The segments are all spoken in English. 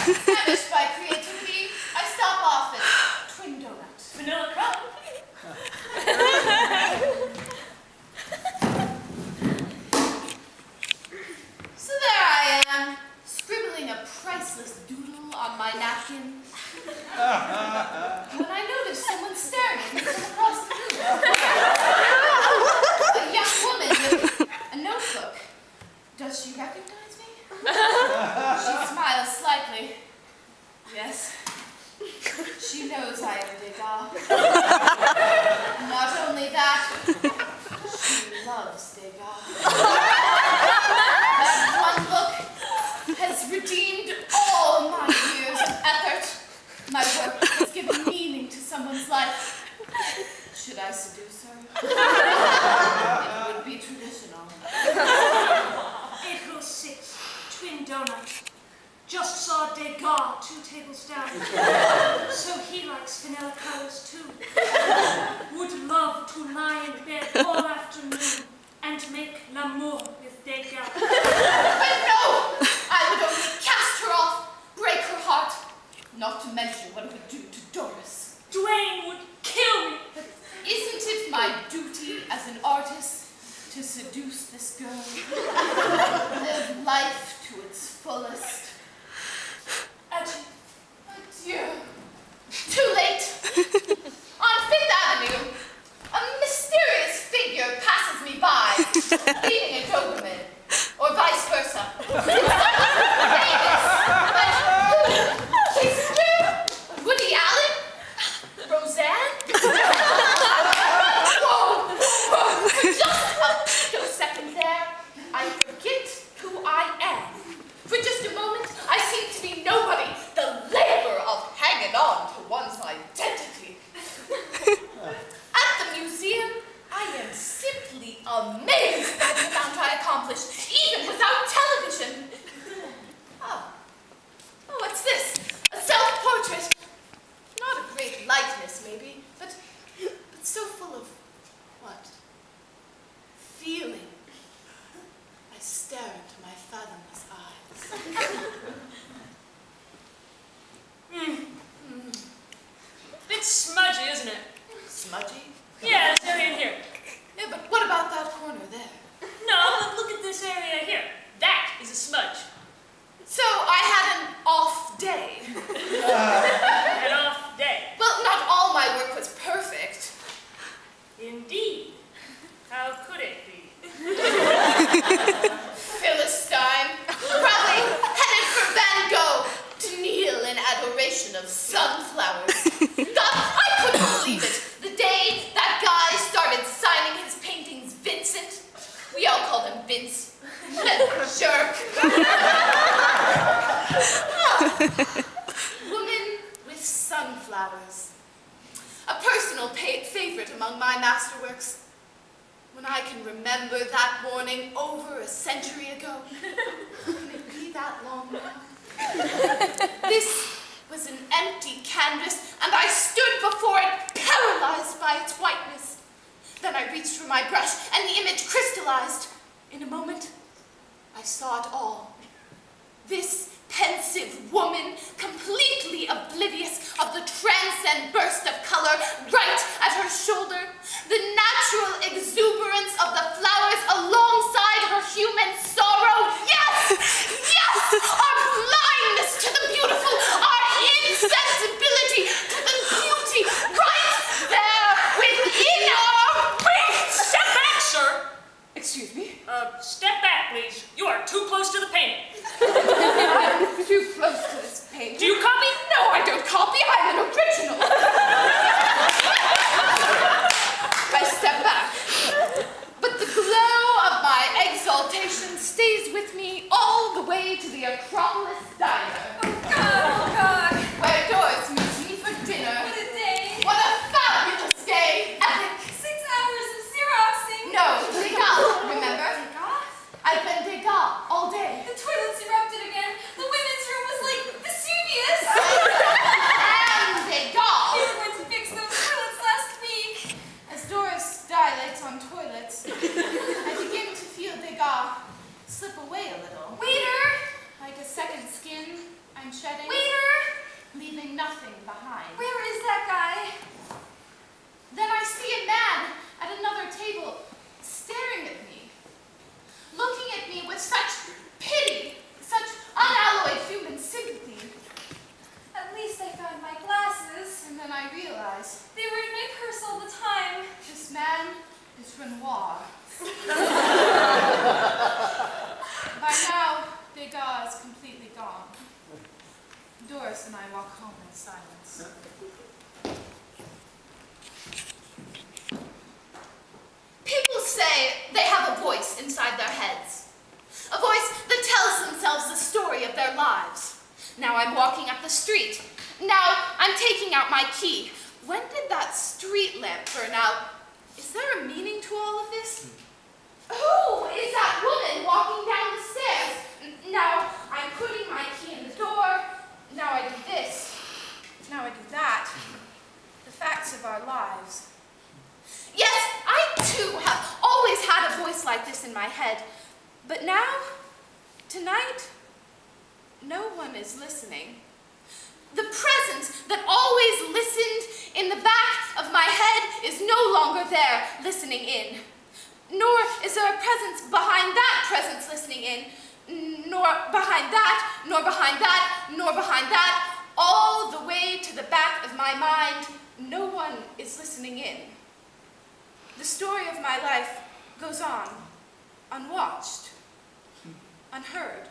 Famished by creativity, I stop off at Twin Donuts. Vanilla crumb. So there I am, scribbling a priceless doodle on my napkin. When I notice someone staring at me from across the room. A young woman with a notebook. Does she recognize me? She smiles slightly. Yes. She knows I am Degas. Not only that, she loves Degas. That one look has redeemed all my years of effort. My work has given meaning to someone's life. Should I seduce her? It would be traditional. 806, Twin Donuts. Just saw Degas 2 tables down. So he likes vanilla colors too. Would love to lie in bed all afternoon and make l'amour with Degas. But no! I would only cast her off, break her heart. Not to mention what it would do to Doris. Dwayne would kill me. But isn't it my duty as an artist to seduce this girl? Live life to its fullest. Adieu. Adieu. Too late. On Fifth Avenue, a mysterious figure passes me by, leading a Doberman, or vice versa. Davis, but Shakespeare, Woody Allen, Roseanne. Whoa, whoa! Just a picosecond there, I forget who I am. For just a moment, I seem to be nobody, the labor of hanging on to one's identity. At the museum, I am simply amazed by the amount I accomplished, even without television. Oh, what's this? A self-portrait. Not a great likeness, maybe, but so full of what? Feeling. I stare into my fathomless eyes. Bit smudgy, isn't it? Smudgy? Yeah, this area in here. Yeah, but what about that corner there? No, look at this area here. That is a smudge. So I had an off day. An off day. Well, not all my work was perfect. Indeed. How could it be? Philistine, probably headed for Van Gogh to kneel in adoration of sunflowers. God, I couldn't believe it. The day that guy started signing his paintings Vincent, we all called him Vince. Jerk. Woman with sunflowers. A personal favorite among my masterworks. When I can remember that morning over a century ago. Can it be that long now? This was an empty canvas, and I stood before it, paralyzed by its whiteness. Then I reached for my brush, and the image crystallized. In a moment, I saw it all. This pensive woman, completely oblivious of the transcend burst of color right at her shoulder, the natural exuberance of the flowers alongside her human sorrow. Yes! Yes! Our blindness to the beautiful, our insensibility to the beauty right there within our reach! Step back, sir! Excuse me? Step back, please. You are too close to the painting. I'm too close to this painting. Do you copy? No, I don't copy. I'm an original. I step back. But the glow of my exaltation stays with me all the way to the Acropolis Diner. Oh God. Where Doris meets me for dinner. What a day. What a fabulous day. Epic. 6 hours of Xeroxing. No, Degas, remember? Degas? I've been Degas all day. The toilets erupted again. The women's room was like Vesuvius. And Degas. We were going to fix those toilets last week. As Doris dilates on toilets, I begin to feel Degas slip away a little. Waiter. Like a second skin I'm shedding. Waiter. Doris and I walk home in silence. People say they have a voice inside their heads. A voice that tells themselves the story of their lives. Now I'm walking up the street. Now I'm taking out my key. When did that street lamp burn out? Is there a meaning to all of this? Who is that woman walking down the stairs? Now I'm putting my key in the door. Now I do this. Now I do that. The facts of our lives. Yes, I too have always had a voice like this in my head. But now, tonight, no one is listening. The presence that always listened in the back of my head is no longer there, listening in. Nor is there a presence behind that presence listening in, nor behind that, nor behind that, nor behind that, all the way to the back of my mind. No one is listening in. The story of my life goes on, unwatched, unheard.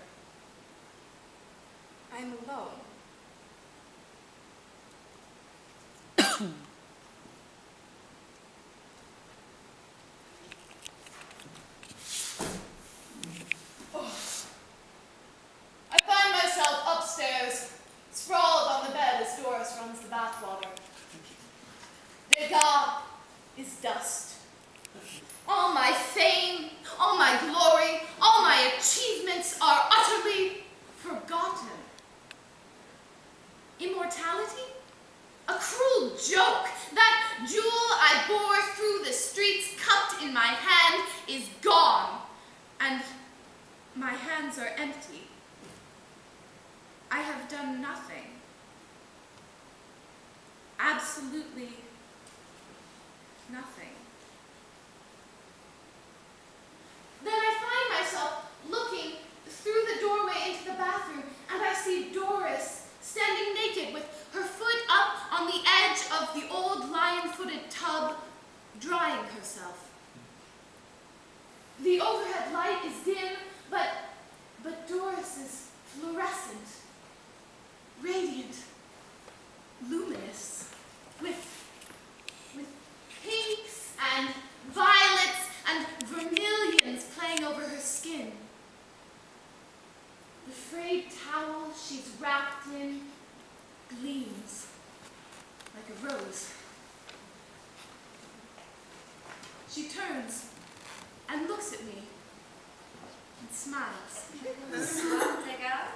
I'm alone. I find myself upstairs, sprawled on the bed as Doris runs the bathwater. Degas is dust. All my fame, all my glory, all my achievements are utterly forgotten. Immortality? A cruel joke. That jewel I bore through the streets cupped in my hand is gone, and my hands are empty. I have done nothing. Absolutely nothing. Then I find myself looking through the doorway into the bathroom, and I see Doris standing naked with her foot up on the edge of the old lion-footed tub, drying herself. The overhead light is dim, but Doris is fluorescent, radiant, luminous, with pinks and violets and vermilions playing over her skin. The frayed towel she's wrapped in gleams like a rose. She turns and looks at me and smiles. Smile, Degas.